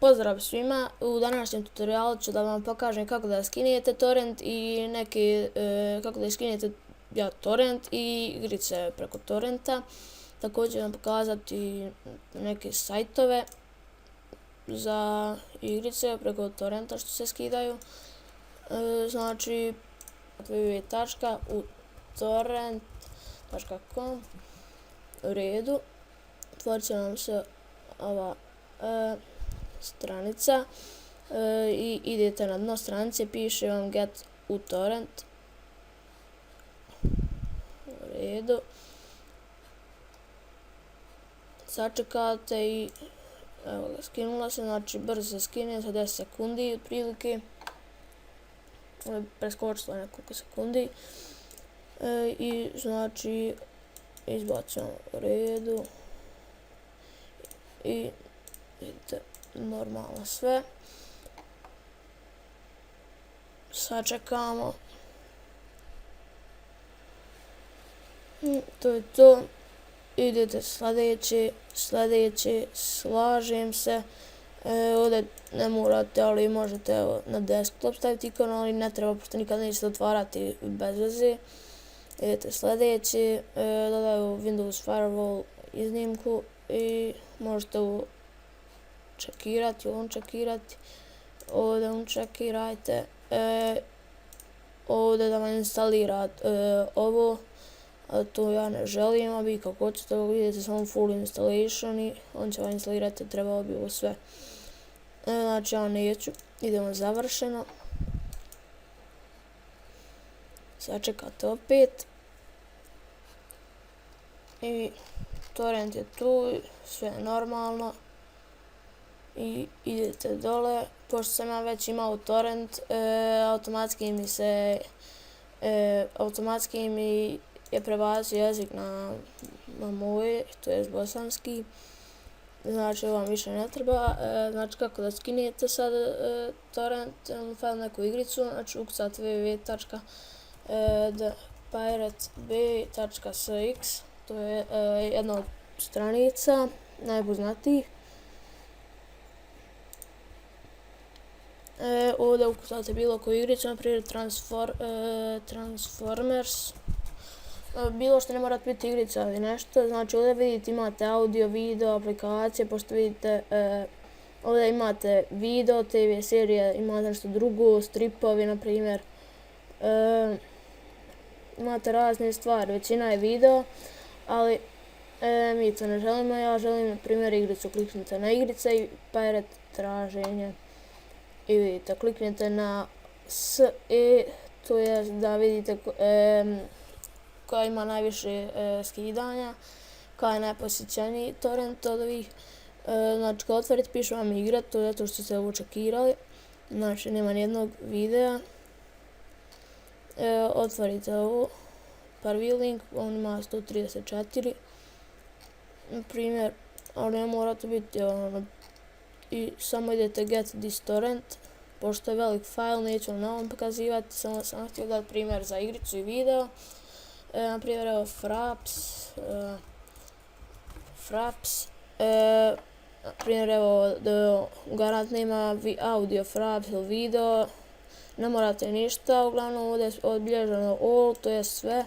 Pozdrav svima, u današnjem tutorialu ću da vam pokažem kako da skinete torrent i kako da skinete torrent i igrice preko torrenta. Također vam pokazati neke sajtove za igrice preko torrenta što se skidaju. Znači www.utorrent.com. U redu, otvorit će vam se ova stranica i idete na dno stranice, piše vam get utorrent. U redu, sačekate i evo ga, skinula se, znači brzo se skine za 10 sekundi otprilike, preskočilo nekoliko sekundi i znači izbacimo. U redu i vidite normalno sve, sačekamo, to je to. Idete sljedeće, slažem se, ovdje ne morate, ali možete na desktop staviti ikon, ali ne treba, pošto nikad nećete otvarati bez veze. Idete sljedeće, dodaju Windows Firewall iznimku i možete unčekirati, ovdje unčekirajte, ovdje da vam instalira ovo, to ja ne želim, a vi kako hoćete, vidite samo full installation i on će vam instalirati, trebalo bi ovo sve. Znači ja neću, idemo završeno, sačekate opet i torrent je tu, sve je normalno i idete dole. Pošto sam ja već imao torrent, automatski mi je prebacio jezik na moj, to je bosanski, znači vam više ne treba. Znači kako da skinete sad torrent file, neku igricu, znači ukucate www.pirateb.sx, to je jedna od stranica najpoznatijih. Ovdje ukucate bilo koju igricu, naprimjer Transformers, bilo što, ne morate biti igrica ili nešto. Znači ovdje vidite imate audio, video, aplikacije, pošto vidite ovdje imate video, TV serije, imate nešto drugo, stripovi naprimjer, imate razne stvari, većina je video, ali mi to ne želimo. Ja želim na primjer igricu, kliknite na igrice i pirate traženje i vidite, kliknite na SE, to je da vidite koja ima najviše skidanja, koja je najposjećeniji torrent od ovih. Znači kad otvorite piše vam igra, to je zato što ste ovo čekirali, znači nema nijednog videa. Otvorite ovo, prvi link, on ima 134, na primjer, ali ne morate biti i samo idete get this torrent, pošto je velik file, neću na ovom pokazivati, samo sam htio dati primjer za igricu i video. Na primjer evo Fraps, na primjer evo garant nema audio Fraps ili video, ne morate ništa, uglavnom ovdje je obilježeno all, to je sve.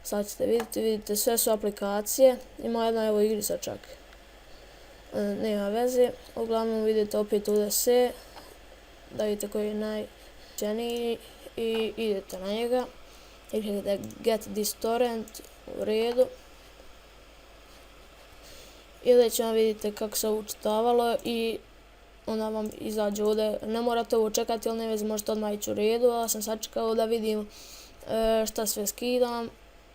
Sad ćete vidite sve su aplikacije, ima jedna evo igrica čak, nema veze. Uglavnom vidite opet ovdje sve, da vidite koji je najčeniji i idete na njega. Idete get this torrent, u redu. I ovdje će vam vidite kako se učitavalo i onda vam izađe ovdje, ne morate ovo čekati, ali ne vezi, možete odmah ići u redu, ali sam sačekao da vidim šta sve skidam.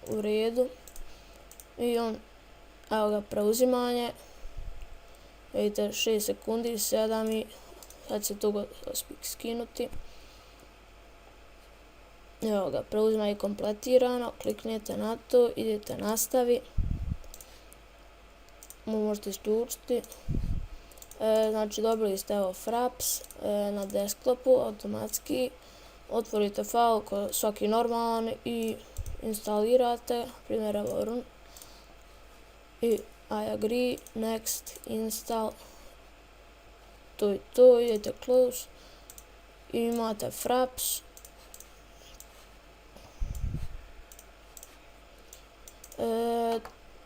U redu i evo ga, preuzimanje, vidite 6 sekundi, 7 i sad će to skinuti. Evo ga, preuzimanje kompletirano, kliknete na to, idete nastavi, možete isključiti. Znači dobili ste evo Fraps na desktopu automatski, otvorite file ko svaki normalan i instalirate, primjer evo run i I agree, next, install, to i to, idete close i imate Fraps.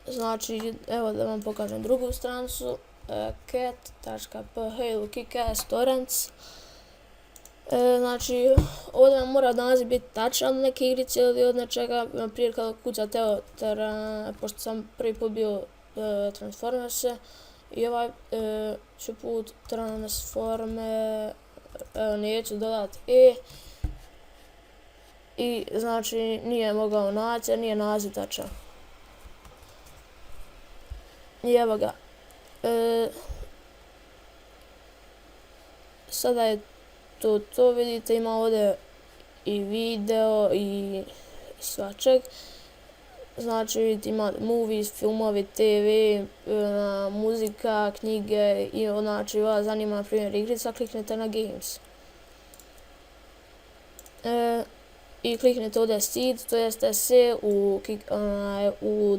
Znači, evo da vam pokažem drugu stranicu, cat.ph Kickass torrents. Znači, ovdje vam mora naziv biti tačan od neke igrice ili od nečega, naprimjer kada kucate, pošto sam prvi put bio Transformerse, i ovaj ću put Transformer, neću dodati i znači nije mogao naći jer nije naziv tačan. I evo ga. Sada je to vidite, ima ovdje i video i svačeg. Znači vidite ima movies, filmovi, TV, muzika, knjige i znači vas zanima na primjer igrica, kliknete na games. I kliknete ovdje seed, to jeste se u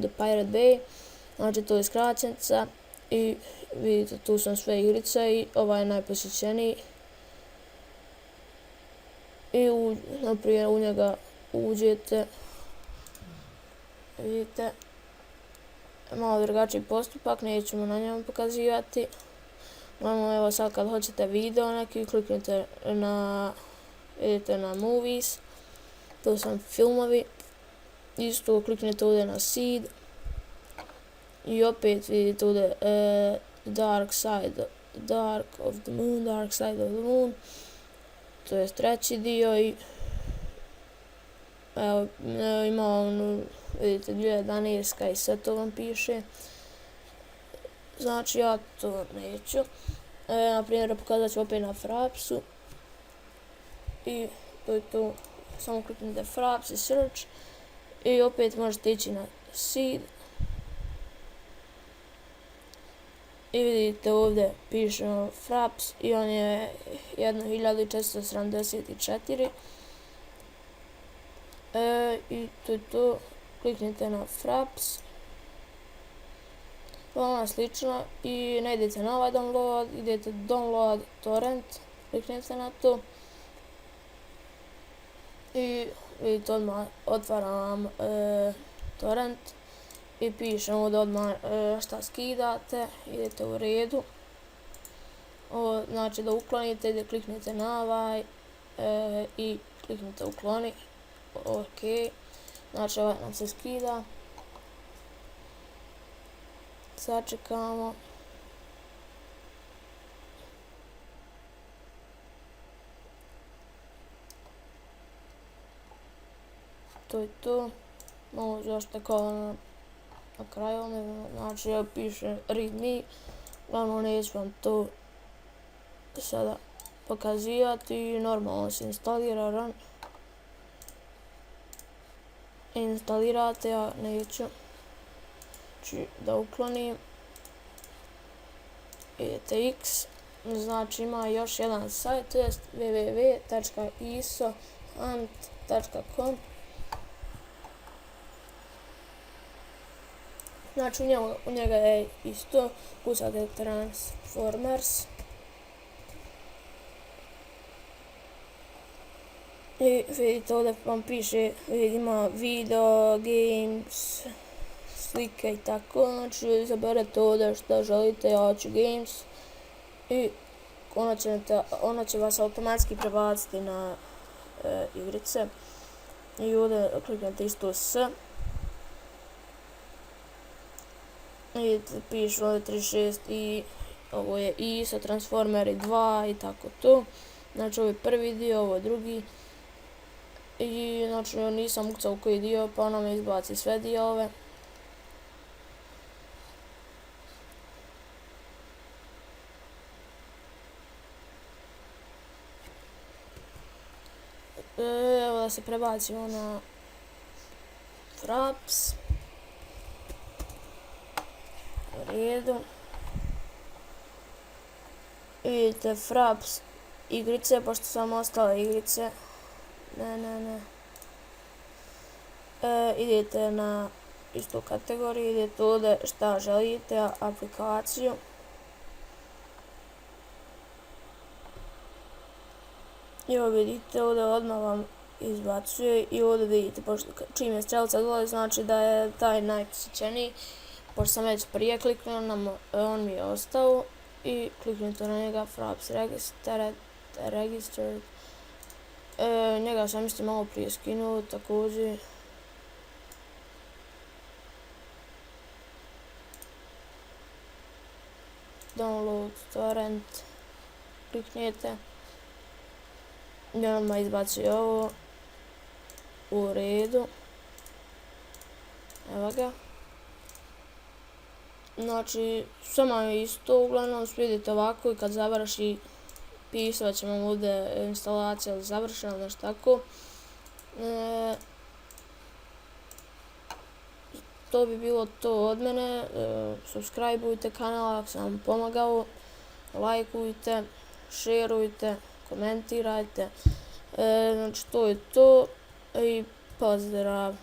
The Pirate Bay, znači to je skraćenica i vidite tu su sve igrice i ovaj je najposjećeniji. I naprimjer u njega uđete, vidite, malo drugačiji postupak, nećemo na njemu pokazivati. Evo sad kad hoćete video neki, kliknite na, vidite na movies, to su filmovi, isto kliknite ovdje na seed i opet vidite ovdje Dark of the Moon, to je treći dio i evo ima ono, vidite 2011 i sve to vam piše. Znači ja to neću. Naprimjer pokazat ću opet na Frapsu i to je to, samo kliknite Fraps i search i opet možete ići na seed i vidite ovdje piše Fraps i on je 1474. I to je to, kliknite na Fraps, ona slično i ne idete na ovaj download, idete download torrent, kliknite na to i vidite odmah otvara vam torrent i piše ovdje odmah šta skidate, idete u redu. Znači da uklonite, ide kliknite na ovaj i kliknite ukloni, ok, znači ovaj nam se skida, sačekamo. To je to, malo zašto kao na kraju, znači ja piše readme, glavno neću vam to sada pokazivati i normalno se instalira run. Instalirate, ja neću, znači da uklonim, idete x, znači ima još jedan sajt, to je www.isohunt.com. Znači u njega je isto, kucate Transformers i vidite ovdje vam piše, ima video, games, slike i tako, znači izaberete ovdje što želite, ja ću games i ona će vas automatski prebaciti na igrice i ovdje kliknete isto s. I piše ovdje 36 i ovo je i sa Transformeri 2 i tako to. Znači ovo je prvi dio, ovo je drugi. I znači nisam ukucao u koji dio pa ona me izbaci sve dijelove. Evo da se prebacimo na Fraps. U redu. Vidite Fraps igrice, pošto su vam ostale igrice. Idete na istu kategoriju, idete ovdje šta želite, aplikaciju. I ovo vidite, ovdje odmah vam izbacuje i ovdje vidite, čim je strelca dole, znači da je taj najposjećeniji. Pošto sam već prije kliknuo, on mi je ostao i kliknite na njega, Fraps Registered. Njega sam isto malo prije skinuo, također. Download torrent, kliknijete i odmah izbaci ovo. U redu, evo ga. Znači, samo je isto, uglavnom vidite ovako i kad završi pisat će vam ovdje instalacija završena, nešto tako. To bi bilo to od mene, subscribeujte kanal ako sam vam pomagao, lajkujte, šerujte, komentirajte, znači to je to i pozdrav.